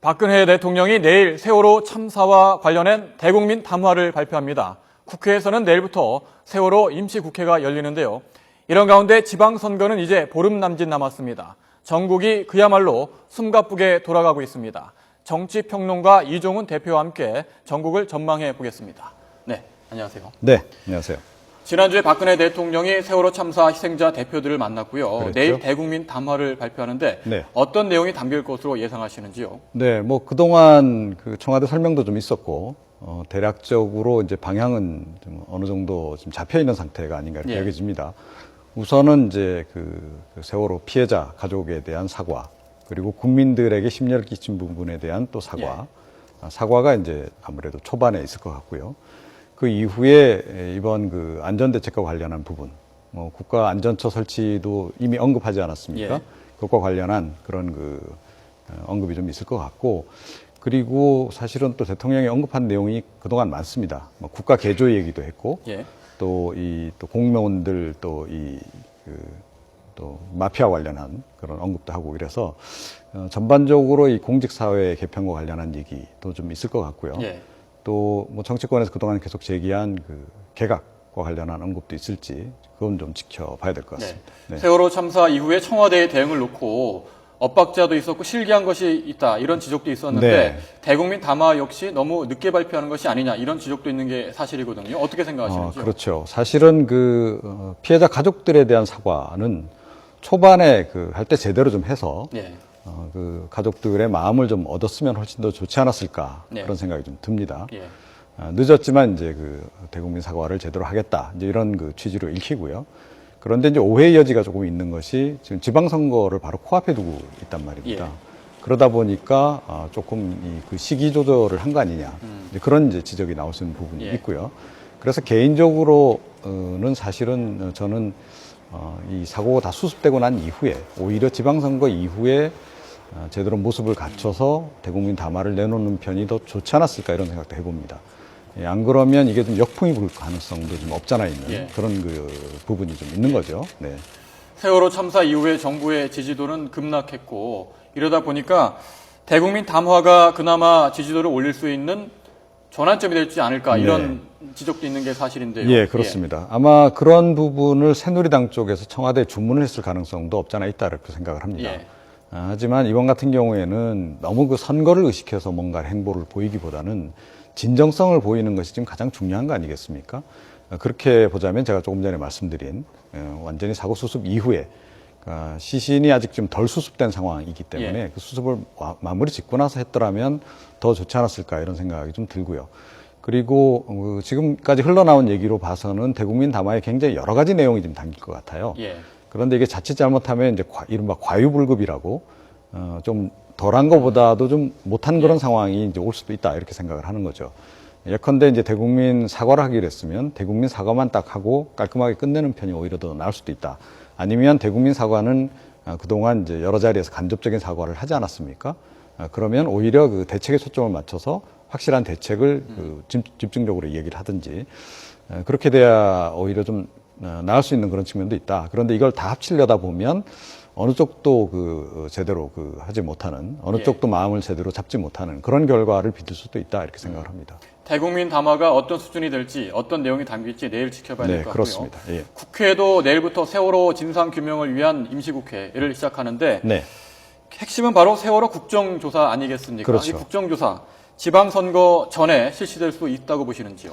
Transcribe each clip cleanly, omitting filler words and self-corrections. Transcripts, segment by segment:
박근혜 대통령이 내일 세월호 참사와 관련한 대국민 담화를 발표합니다. 국회에서는 내일부터 세월호 임시국회가 열리는데요. 이런 가운데 지방선거는 이제 보름 남짓 남았습니다. 전국이 그야말로 숨가쁘게 돌아가고 있습니다. 정치평론가 이종훈 대표와 함께 전국을 전망해 보겠습니다. 네, 안녕하세요. 네, 안녕하세요. 지난주에 박근혜 대통령이 세월호 참사 희생자 대표들을 만났고요. 그랬죠? 내일 대국민 담화를 발표하는데 네. 어떤 내용이 담길 것으로 예상하시는지요? 네, 뭐 그동안 그 청와대 설명도 좀 있었고 대략적으로 이제 방향은 좀 어느 정도 지금 잡혀 있는 상태가 아닌가 이렇게 예. 여겨집니다. 우선은 이제 그 세월호 피해자 가족에 대한 사과, 그리고 국민들에게 심려를 끼친 부분에 대한 또 사과. 사과가 이제 아무래도 초반에 있을 것 같고요. 그 이후에 이번 그 안전대책과 관련한 부분, 국가 안전처 설치도 이미 언급하지 않았습니까? 예. 그것과 관련한 그런 그 언급이 좀 있을 것 같고, 그리고 사실은 또 대통령이 언급한 내용이 그동안 많습니다. 국가 개조 얘기도 했고, 예. 또 공무원들 또 마피아 관련한 그런 언급도 하고 이래서 전반적으로 이 공직사회 개편과 관련한 얘기도 좀 있을 것 같고요. 예. 또 뭐 정치권에서 그동안 계속 제기한 그 개각과 관련한 언급도 있을지 그건 좀 지켜봐야 될 것 같습니다. 네. 네. 세월호 참사 이후에 청와대의 대응을 놓고 엇박자도 있었고 실기한 것이 있다 이런 지적도 있었는데 네. 대국민 담화 역시 너무 늦게 발표하는 것이 아니냐 이런 지적도 있는 게 사실이거든요. 어떻게 생각하시는지요? 그렇죠. 사실은 피해자 가족들에 대한 사과는 초반에 할 때 제대로 좀 해서 네. 그 가족들의 마음을 좀 얻었으면 훨씬 더 좋지 않았을까 네. 그런 생각이 좀 듭니다. 예. 늦었지만 이제 대국민 사과를 제대로 하겠다 이제 이런 취지로 읽히고요. 그런데 이제 오해의 여지가 조금 있는 것이 지금 지방선거를 바로 코앞에 두고 있단 말입니다. 예. 그러다 보니까 조금 시기 조절을 한 거 아니냐 이제 그런 이제 지적이 나올 수 있는 부분이 예. 있고요. 그래서 개인적으로는 사실은 저는 이 사고가 다 수습되고 난 이후에 오히려 지방선거 이후에 제대로 모습을 갖춰서 대국민 담화를 내놓는 편이 더 좋지 않았을까 이런 생각도 해봅니다. 안 그러면 이게 좀 역풍이 불 가능성도 좀 없잖아 있는 예. 그런 부분이 좀 있는 거죠. 네. 세월호 참사 이후에 정부의 지지도는 급락했고 이러다 보니까 대국민 담화가 그나마 지지도를 올릴 수 있는 전환점이 될지 않을까 이런 지적도 있는 게 사실인데요. 예, 그렇습니다. 아마 그런 부분을 새누리당 쪽에서 청와대에 주문을 했을 가능성도 없잖아 있다 이렇게 생각을 합니다. 예. 하지만 이번 같은 경우에는 너무 선거를 의식해서 뭔가 행보를 보이기보다는 진정성을 보이는 것이 지금 가장 중요한 거 아니겠습니까? 그렇게 보자면 제가 조금 전에 말씀드린 완전히 사고 수습 이후에 시신이 아직 좀 덜 수습된 상황이기 때문에 예. 그 수습을 마무리 짓고 나서 했더라면 더 좋지 않았을까 이런 생각이 좀 들고요. 그리고 지금까지 흘러나온 얘기로 봐서는 대국민 담화에 굉장히 여러 가지 내용이 좀 담길 것 같아요. 예. 그런데 이게 자칫 잘못하면 이제 이른바 과유불급이라고 좀 덜한 것보다도 좀 못한 그런 상황이 이제 올 수도 있다 이렇게 생각을 하는 거죠. 예컨대 이제 대국민 사과를 하기로 했으면 대국민 사과만 딱 하고 깔끔하게 끝내는 편이 오히려 더 나을 수도 있다. 아니면 대국민 사과는 그동안 이제 여러 자리에서 간접적인 사과를 하지 않았습니까? 그러면 오히려 대책에 초점을 맞춰서 확실한 대책을 집중적으로 얘기를 하든지 그렇게 돼야 오히려 좀 나을 수 있는 그런 측면도 있다. 그런데 이걸 다 합치려다 보면 어느 쪽도 제대로 하지 못하는, 어느 쪽도 마음을 제대로 잡지 못하는 그런 결과를 빚을 수도 있다 이렇게 생각을 합니다. 대국민 담화가 어떤 수준이 될지 어떤 내용이 담길지 내일 지켜봐야 될 것 같고요. 그렇습니다. 예. 국회도 내일부터 세월호 진상규명을 위한 임시국회를 시작하는데 네. 핵심은 바로 세월호 국정조사 아니겠습니까? 그렇죠. 이 국정조사 지방선거 전에 실시될 수 있다고 보시는지요?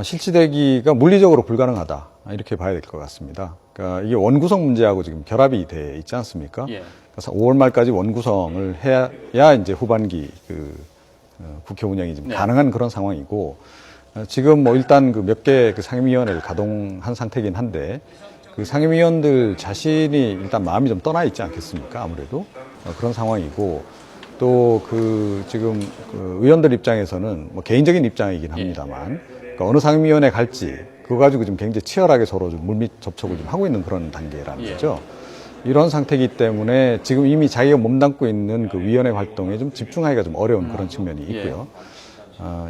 실시되기가 물리적으로 불가능하다 이렇게 봐야 될 것 같습니다. 그러니까 이게 원구성 문제하고 지금 결합이 돼 있지 않습니까? 예. 그래서 5월 말까지 원구성을 해야 이제 후반기 국회 운영이 좀 가능한 그런 상황이고 지금 일단 몇 개 상임위원회를 가동한 상태이긴 한데 그 상임위원들 자신이 일단 마음이 좀 떠나 있지 않겠습니까? 아무래도 그런 상황이고 또 지금 의원들 입장에서는 개인적인 입장이긴 합니다만 그러니까 어느 상임위원회 갈지 그거 가지고 지금 굉장히 치열하게 서로 좀 물밑 접촉을 좀 하고 있는 그런 단계라는 거죠. 이런 상태이기 때문에 지금 이미 자기가 몸담고 있는 위원회 활동에 좀 집중하기가 좀 어려운 그런 측면이 있고요.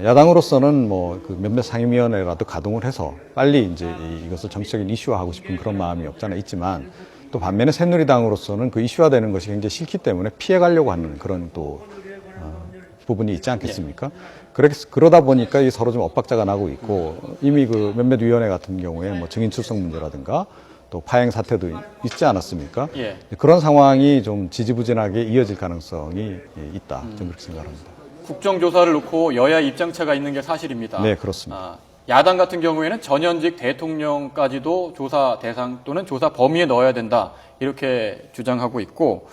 야당으로서는 몇몇 상임위원회라도 가동을 해서 빨리 이제 이것을 정치적인 이슈화하고 싶은 그런 마음이 없잖아 있지만 또 반면에 새누리당으로서는 그 이슈화되는 것이 굉장히 싫기 때문에 피해가려고 하는 그런 부분이 있지 않겠습니까? 그러다 보니까 이 서로 좀 엇박자가 나고 있고 이미 그 몇몇 위원회 같은 경우에 뭐 증인 출석 문제라든가 또 파행 사태도 있지 않았습니까? 예. 그런 상황이 좀 지지부진하게 이어질 가능성이 있다. 저는 그렇게 생각합니다. 국정조사를 놓고 여야 입장차가 있는 게 사실입니다. 네, 그렇습니다. 야당 같은 경우에는 전현직 대통령까지도 조사 대상 또는 조사 범위에 넣어야 된다 이렇게 주장하고 있고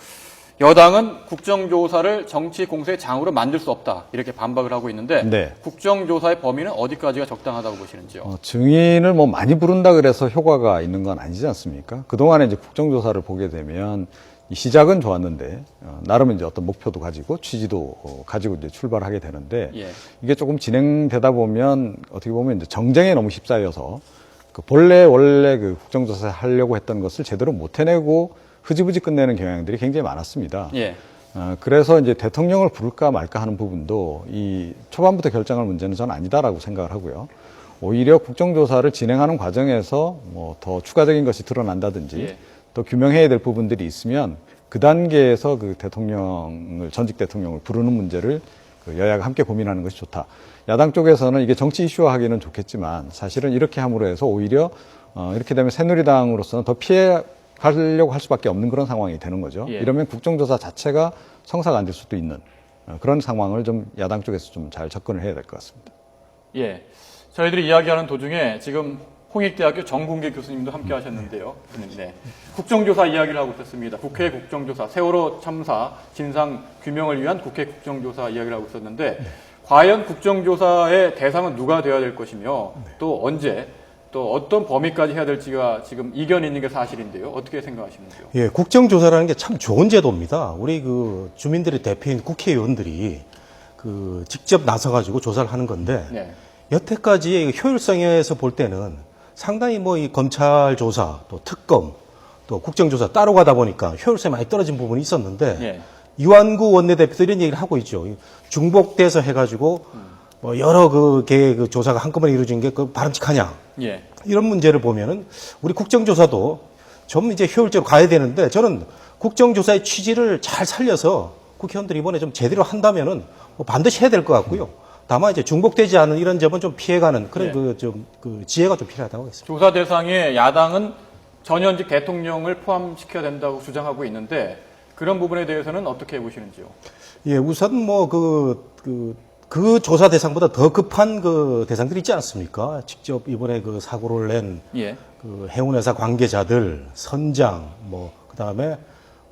여당은 국정조사를 정치 공세의 장으로 만들 수 없다 이렇게 반박을 하고 있는데 네. 국정조사의 범위는 어디까지가 적당하다고 보시는지요? 증인을 뭐 많이 부른다 그래서 효과가 있는 건 아니지 않습니까? 그동안에 이제 국정조사를 보게 되면 이 시작은 좋았는데 나름 이제 어떤 목표도 가지고 취지도 가지고 이제 출발하게 되는데 예. 이게 조금 진행되다 보면 어떻게 보면 이제 정쟁에 너무 휩싸여서 그 원래 그 국정조사 하려고 했던 것을 제대로 못 해내고 흐지부지 끝내는 경향들이 굉장히 많았습니다. 예. 그래서 이제 대통령을 부를까 말까 하는 부분도 이 초반부터 결정할 문제는 저는 아니다라고 생각을 하고요. 오히려 국정조사를 진행하는 과정에서 뭐 더 추가적인 것이 드러난다든지 예. 또 규명해야 될 부분들이 있으면 그 단계에서 그 전직 대통령을 부르는 문제를 그 여야가 함께 고민하는 것이 좋다. 야당 쪽에서는 이게 정치 이슈화하기는 좋겠지만 사실은 이렇게 함으로 해서 오히려 이렇게 되면 새누리당으로서는 더 피해가려고 할 수밖에 없는 그런 상황이 되는 거죠. 예. 이러면 국정조사 자체가 성사가 안 될 수도 있는 그런 상황을 좀 야당 쪽에서 좀 잘 접근을 해야 될 것 같습니다. 예. 저희들이 이야기하는 도중에 지금 홍익대학교 정군계 교수님도 함께 하셨는데요. 네. 국정조사 이야기를 하고 있었습니다. 국회 국정조사, 세월호 참사 진상 규명을 위한 국회 국정조사 이야기를 하고 있었는데 과연 국정조사의 대상은 누가 되어야 될 것이며 또 언제 또 어떤 범위까지 해야 될지가 지금 이견이 있는 게 사실인데요. 어떻게 생각하시는지요? 예, 국정조사라는 게 참 좋은 제도입니다. 우리 그 주민들의 대표인 국회의원들이 그 직접 나서가지고 조사를 하는 건데 네. 여태까지의 효율성에서 볼 때는 상당히 뭐 이 검찰 조사, 또 특검, 또 국정조사 따로 가다 보니까 효율성이 많이 떨어진 부분이 있었는데 예. 이완구 원내대표들이 이런 얘기를 하고 있죠. 중복돼서 해가지고 뭐 여러 그 조사가 한꺼번에 이루어진 게 그 바람직하냐. 예. 이런 문제를 보면은 우리 국정조사도 좀 이제 효율적으로 가야 되는데 저는 국정조사의 취지를 잘 살려서 국회의원들이 이번에 좀 제대로 한다면은 뭐 반드시 해야 될 것 같고요. 다만 이제 중복되지 않은 이런 점은 좀 피해가는 그런 네. 그 지혜가 좀 필요하다고 하겠습니다. 조사 대상에 야당은 전현직 대통령을 포함시켜야 된다고 주장하고 있는데 그런 부분에 대해서는 어떻게 보시는지요? 예, 우선 뭐 그 조사 대상보다 더 급한 그 대상들이 있지 않습니까? 직접 이번에 그 사고를 낸 예. 그 해운회사 관계자들, 선장, 뭐 그다음에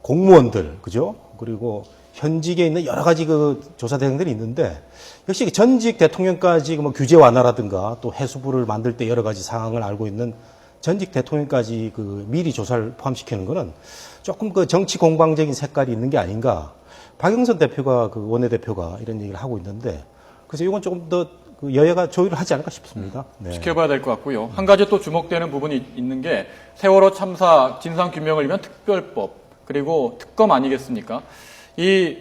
공무원들, 그죠? 그리고 현직에 있는 여러 가지 그 조사 대상들이 있는데 역시 전직 대통령까지 뭐 규제 완화라든가 또 해수부를 만들 때 여러 가지 상황을 알고 있는 전직 대통령까지 그 미리 조사를 포함시키는 거는 조금 그 정치 공방적인 색깔이 있는 게 아닌가. 박영선 대표가 그 원내대표가 이런 얘기를 하고 있는데 그래서 이건 조금 더 그 여야가 조율을 하지 않을까 싶습니다. 네. 지켜봐야 될 것 같고요. 한 가지 또 주목되는 부분이 있는 게 세월호 참사 진상규명을 위한 특별법 그리고 특검 아니겠습니까? 이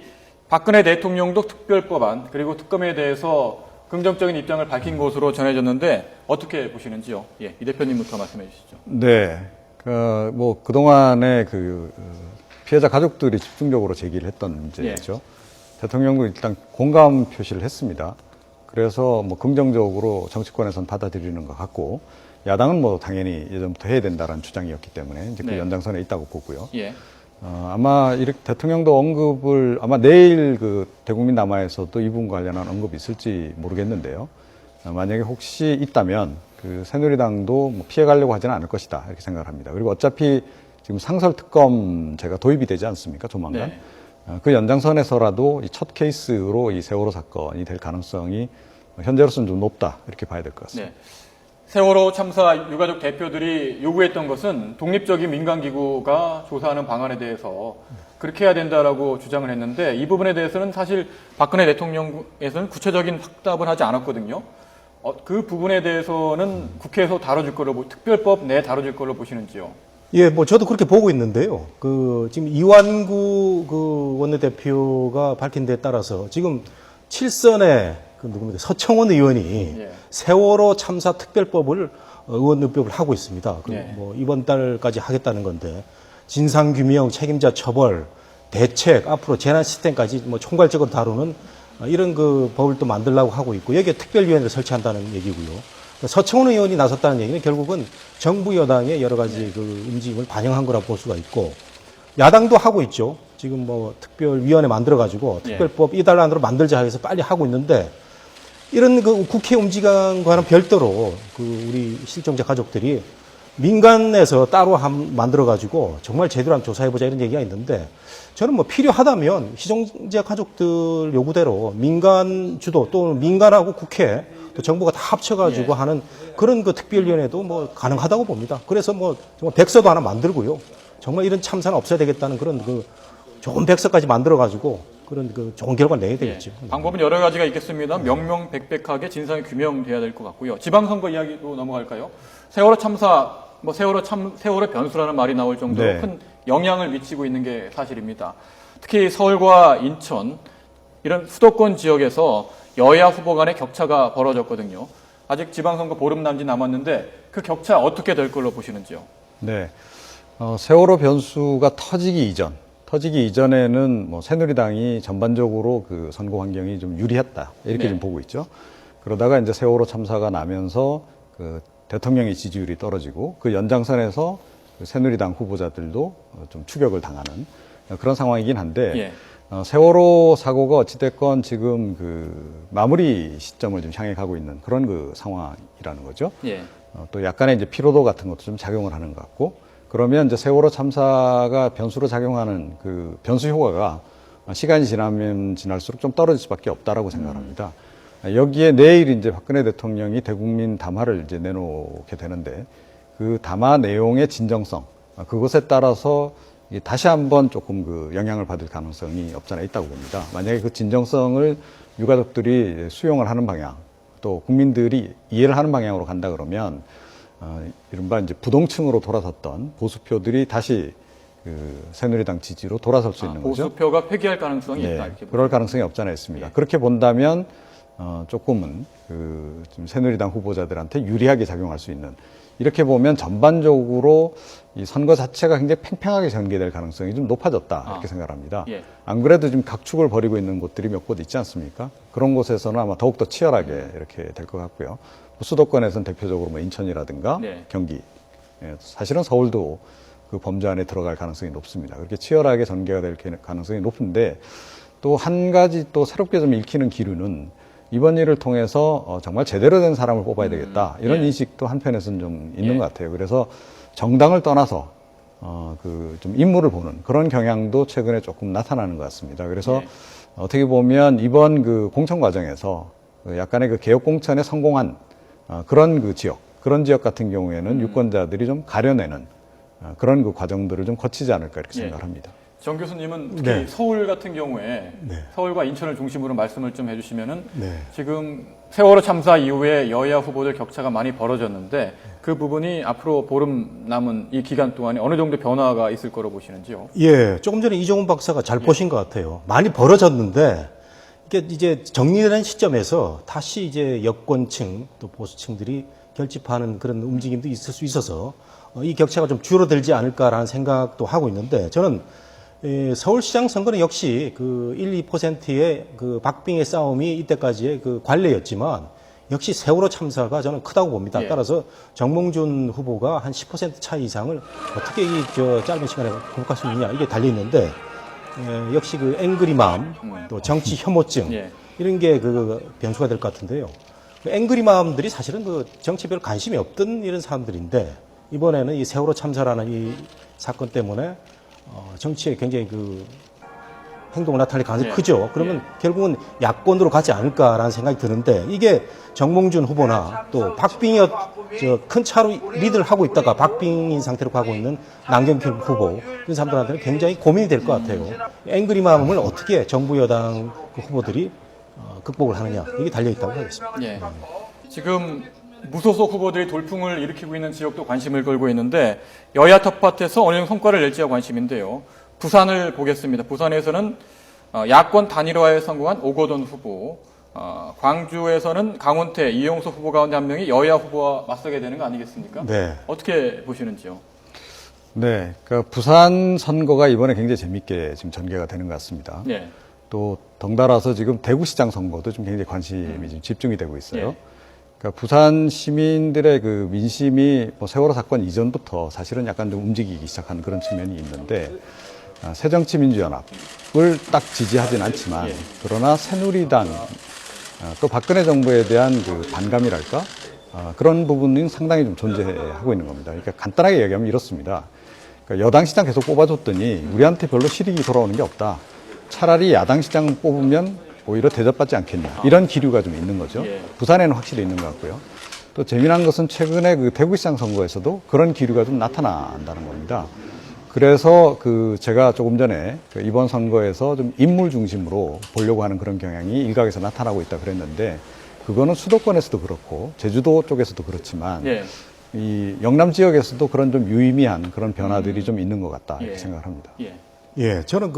박근혜 대통령도 특별법안 그리고 특검에 대해서 긍정적인 입장을 밝힌 것으로 전해졌는데 어떻게 보시는지요? 예, 이 대표님부터 말씀해 주시죠. 네. 뭐 그동안에 피해자 가족들이 집중적으로 제기를 했던 문제죠. 대통령도 일단 공감 표시를 했습니다. 그래서 뭐 긍정적으로 정치권에서는 받아들이는 것 같고 야당은 뭐 당연히 예전부터 해야 된다라는 주장이었기 때문에 이제 그 네. 연장선에 있다고 보고요. 예. 아마 이렇게 대통령도 언급을 아마 내일 그 대국민 남아에서도 이 부분 관련한 언급이 있을지 모르겠는데요. 만약에 혹시 있다면 그 새누리당도 뭐 피해가려고 하지는 않을 것이다 이렇게 생각을 합니다. 그리고 어차피 지금 상설특검제가 도입이 되지 않습니까? 조만간. 네. 그 연장선에서라도 이 첫 케이스로 이 세월호 사건이 될 가능성이 현재로서는 좀 높다 이렇게 봐야 될 것 같습니다. 네. 세월호 참사 유가족 대표들이 요구했던 것은 독립적인 민간기구가 조사하는 방안에 대해서 그렇게 해야 된다라고 주장을 했는데 이 부분에 대해서는 사실 박근혜 대통령에서는 구체적인 확답을 하지 않았거든요. 그 부분에 대해서는 국회에서 다뤄질 걸로 특별법 내에 다뤄질 걸로 보시는지요? 예, 뭐 저도 그렇게 보고 있는데요. 지금 이완구 그 원내대표가 밝힌 데에 따라서 지금 7선의 그 누굽니까 서청원 의원이 예. 세월호 참사 특별법을 의원협력을 하고 있습니다. 예. 뭐 이번 달까지 하겠다는 건데 진상규명, 책임자 처벌, 대책, 앞으로 재난 시스템까지 뭐 총괄적으로 다루는 이런 그 법을 또 만들려고 하고 있고 여기에 특별위원회를 설치한다는 얘기고요. 서청원 의원이 나섰다는 얘기는 결국은 정부 여당의 여러 가지 그 움직임을 반영한 거라 볼 수가 있고 야당도 하고 있죠. 지금 뭐 특별위원회 만들어가지고 특별법 이달안으로 만들자 해서 빨리 하고 있는데 이런 그 국회 움직임과는 별도로 그 우리 실종자 가족들이 민간에서 따로 만들어가지고 정말 제대로 한번 조사해보자 이런 얘기가 있는데 저는 뭐 필요하다면 실종자 가족들 요구대로 민간 주도 또는 민간하고 국회 또 정부가 다 합쳐가지고 하는 그런 그 특별위원회도 뭐 가능하다고 봅니다. 그래서 뭐 정말 백서도 하나 만들고요. 정말 이런 참사는 없어야 되겠다는 그런 그 좋은 백서까지 만들어가지고 그런 그 좋은 결과를 내야 되겠죠. 방법은 여러 가지가 있겠습니다. 명명백백하게 진상이 규명돼야 될 것 같고요. 지방선거 이야기로 넘어갈까요? 세월호 참사, 뭐 세월호 변수라는 말이 나올 정도로 큰 영향을 미치고 있는 게 사실입니다. 특히 서울과 인천 이런 수도권 지역에서 여야 후보 간의 격차가 벌어졌거든요. 아직 지방선거 보름 남짓 남았는데 그 격차 어떻게 될 걸로 보시는지요? 네. 세월호 변수가 터지기 이전에는 뭐 새누리당이 전반적으로 그 선거 환경이 좀 유리했다. 이렇게 좀 보고 있죠. 그러다가 이제 세월호 참사가 나면서 그 대통령의 지지율이 떨어지고 그 연장선에서 그 새누리당 후보자들도 좀 추격을 당하는 그런 상황이긴 한데 세월호 사고가 어찌됐건 지금 그 마무리 시점을 좀 향해 가고 있는 그런 그 상황이라는 거죠. 또 약간의 이제 피로도 같은 것도 좀 작용을 하는 것 같고 그러면 이제 세월호 참사가 변수로 작용하는 그 변수 효과가 시간이 지나면 지날수록 좀 떨어질 수밖에 없다라고 생각합니다. 여기에 내일 이제 박근혜 대통령이 대국민 담화를 이제 내놓게 되는데 그 담화 내용의 진정성 그것에 따라서 다시 한번 조금 그 영향을 받을 가능성이 없잖아 있다고 봅니다. 만약에 그 진정성을 유가족들이 수용을 하는 방향 또 국민들이 이해를 하는 방향으로 간다 그러면 이른바 이제 부동층으로 돌아섰던 보수표들이 다시 그 새누리당 지지로 돌아설 수 있는 거죠. 보수표가 회귀할 가능성이 있다. 이렇게 그럴 가능성이 없잖아 있습니다. 그렇게 본다면 조금은 그 좀 새누리당 후보자들한테 유리하게 작용할 수 있는 이렇게 보면 전반적으로 이 선거 자체가 굉장히 팽팽하게 전개될 가능성이 좀 높아졌다 이렇게 생각합니다. 안 그래도 지금 각축을 벌이고 있는 곳들이 몇 곳 있지 않습니까? 그런 곳에서는 아마 더욱더 치열하게 이렇게 될 것 같고요. 수도권에서는 대표적으로 뭐 인천이라든가 경기, 사실은 서울도 그 범주 안에 들어갈 가능성이 높습니다. 그렇게 치열하게 전개가 될 가능성이 높은데 또 한 가지 또 새롭게 좀 읽히는 기류는 이번 일을 통해서 정말 제대로 된 사람을 뽑아야 되겠다 이런 인식도 한편에서는 좀 있는 것 같아요. 그래서 정당을 떠나서 그 좀 인물을 보는 그런 경향도 최근에 조금 나타나는 것 같습니다. 그래서 어떻게 보면 이번 그 공천 과정에서 약간의 그 개혁 공천에 성공한 그런 그 그런 지역 같은 경우에는 유권자들이 좀 가려내는 그런 그 과정들을 좀 거치지 않을까 이렇게 생각을 합니다. 정 교수님은 특히 서울 같은 경우에 서울과 인천을 중심으로 말씀을 좀 해주시면은 지금 세월호 참사 이후에 여야 후보들 격차가 많이 벌어졌는데 그 부분이 앞으로 보름 남은 이 기간 동안에 어느 정도 변화가 있을 거로 보시는지요? 예, 조금 전에 이종훈 박사가 잘 보신 것 같아요. 많이 벌어졌는데 이게 이제 정리되는 시점에서 다시 이제 여권층 또 보수층들이 결집하는 그런 움직임도 있을 수 있어서 이 격차가 좀 줄어들지 않을까라는 생각도 하고 있는데 저는 서울시장 선거는 역시 그 1, 2%의 그 박빙의 싸움이 이때까지의 그 관례였지만 역시 세월호 참사가 저는 크다고 봅니다. 따라서 정몽준 후보가 한 10% 차이 이상을 어떻게 이 짧은 시간에 극복할 수 있느냐 이게 달려 있는데 역시 그 앵그리맘 또 정치 혐오증 이런 게 그 변수가 될 것 같은데요. 그 앵그리맘들이 사실은 그 정치에 별 관심이 없던 이런 사람들인데 이번에는 이 세월호 참사라는 이 사건 때문에 정치에 굉장히 그 행동을 나타낼 가능성이 크죠. 그러면 결국은 야권으로 가지 않을까라는 생각이 드는데 이게 정몽준 후보나 또 박빙이 큰 차로 리드를 하고 있다가 박빙인 상태로 가고 있는 남경필 후보 이런 사람들한테는 굉장히 고민이 될 것 같아요. 앵그리맘을 어떻게 정부 여당 그 후보들이 극복을 하느냐 이게 달려 있다고 하겠습니다. 지금 무소속 후보들이 돌풍을 일으키고 있는 지역도 관심을 끌고 있는데 여야 텃밭에서 어느 정도 성과를 낼지가 관심인데요. 부산을 보겠습니다. 부산에서는 야권 단일화에 성공한 오거돈 후보, 광주에서는 강원태, 이용수 후보 가운데 한 명이 여야 후보와 맞서게 되는 거 아니겠습니까? 어떻게 보시는지요? 네, 그 부산 선거가 이번에 굉장히 재밌게 지금 전개가 되는 것 같습니다. 또 덩달아서 지금 대구시장 선거도 좀 굉장히 관심이 좀 집중이 되고 있어요. 예. 그러니까 부산 시민들의 그 민심이 뭐 세월호 사건 이전부터 사실은 약간 좀 움직이기 시작한 그런 측면이 있는데 새정치민주연합을 딱 지지하진 않지만 그러나 새누리당 또 박근혜 정부에 대한 그 반감이랄까 그런 부분은 상당히 좀 존재하고 있는 겁니다. 그러니까 간단하게 얘기하면 이렇습니다. 그러니까 여당 시장 계속 뽑아줬더니 우리한테 별로 실익이 돌아오는 게 없다. 차라리 야당 시장 뽑으면 오히려 대접받지 않겠냐. 이런 기류가 좀 있는 거죠. 부산에는 확실히 있는 것 같고요. 또 재미난 것은 최근에 그 대구시장 선거에서도 그런 기류가 좀 나타난다는 겁니다. 그래서 그 제가 조금 전에 그 이번 선거에서 좀 인물 중심으로 보려고 하는 그런 경향이 일각에서 나타나고 있다 그랬는데 그거는 수도권에서도 그렇고 제주도 쪽에서도 그렇지만 이 영남 지역에서도 그런 좀 유의미한 그런 변화들이 좀 있는 것 같다 이렇게 생각을 합니다. 예, 저는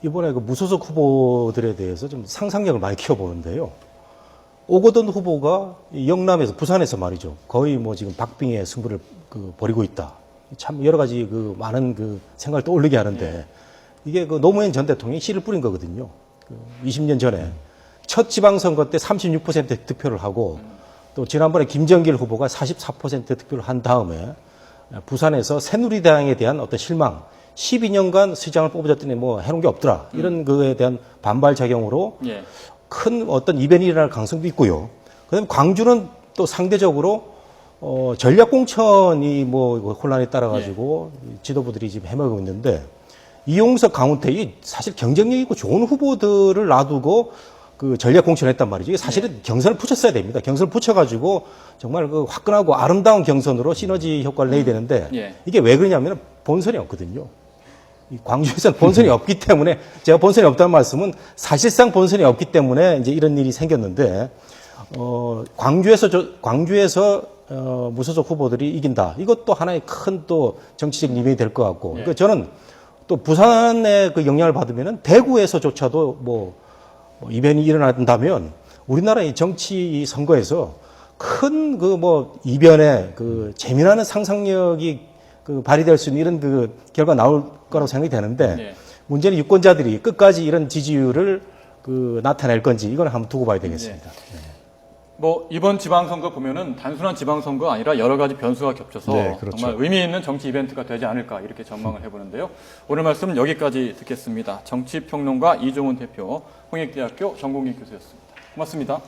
이번에 그 무소속 후보들에 대해서 좀 상상력을 많이 키워보는데요. 오거돈 후보가 이 영남에서, 부산에서 말이죠. 거의 뭐 지금 박빙의 승부를 벌이고 있다. 참 여러 가지 많은 생각을 떠올리게 하는데 이게 노무현 전 대통령이 씨를 뿌린 거거든요. 20년 전에 첫 지방선거 때 36% 득표를 하고 또 지난번에 김정길 후보가 44% 득표를 한 다음에 부산에서 새누리당에 대한 어떤 실망, 12년간 시장을 뽑아줬더니 뭐 해놓은 게 없더라. 이런 거에 대한 반발작용으로 큰 어떤 이변이 일어날 가능성도 있고요. 그 다음에 광주는 또 상대적으로 전략공천이 뭐 혼란에 따라가지고 지도부들이 지금 해먹고 있는데 이용석, 강훈택이 사실 경쟁력 있고 좋은 후보들을 놔두고 전략공천을 했단 말이죠. 이게 사실은 경선을 붙였어야 됩니다. 경선을 붙여가지고 정말 화끈하고 아름다운 경선으로 시너지 효과를 내야 되는데 이게 왜 그러냐면 본선이 없거든요. 광주에서는 본선이 없기 때문에 제가 본선이 없다는 말씀은 사실상 본선이 없기 때문에 이제 이런 일이 생겼는데 광주에서 무소속 후보들이 이긴다. 이것도 하나의 큰 또 정치적 이변이 될 것 같고. 그러니까 저는 또 부산의 영향을 받으면은 대구에서조차도 뭐 이변이 일어난다면 우리나라의 정치 선거에서 큰 이변의 재미나는 상상력이 발휘될 수 있는 이런 결과 나올 거라고 생각이 되는데 문제는 유권자들이 끝까지 이런 지지율을 나타낼 건지 이건 한번 두고 봐야 되겠습니다. 뭐 이번 지방선거 보면은 단순한 지방선거가 아니라 여러 가지 변수가 겹쳐서 그렇죠. 정말 의미 있는 정치 이벤트가 되지 않을까 이렇게 전망을 해보는데요. 오늘 말씀 여기까지 듣겠습니다. 정치평론가 이종훈 대표, 홍익대학교 전공기 교수였습니다. 고맙습니다.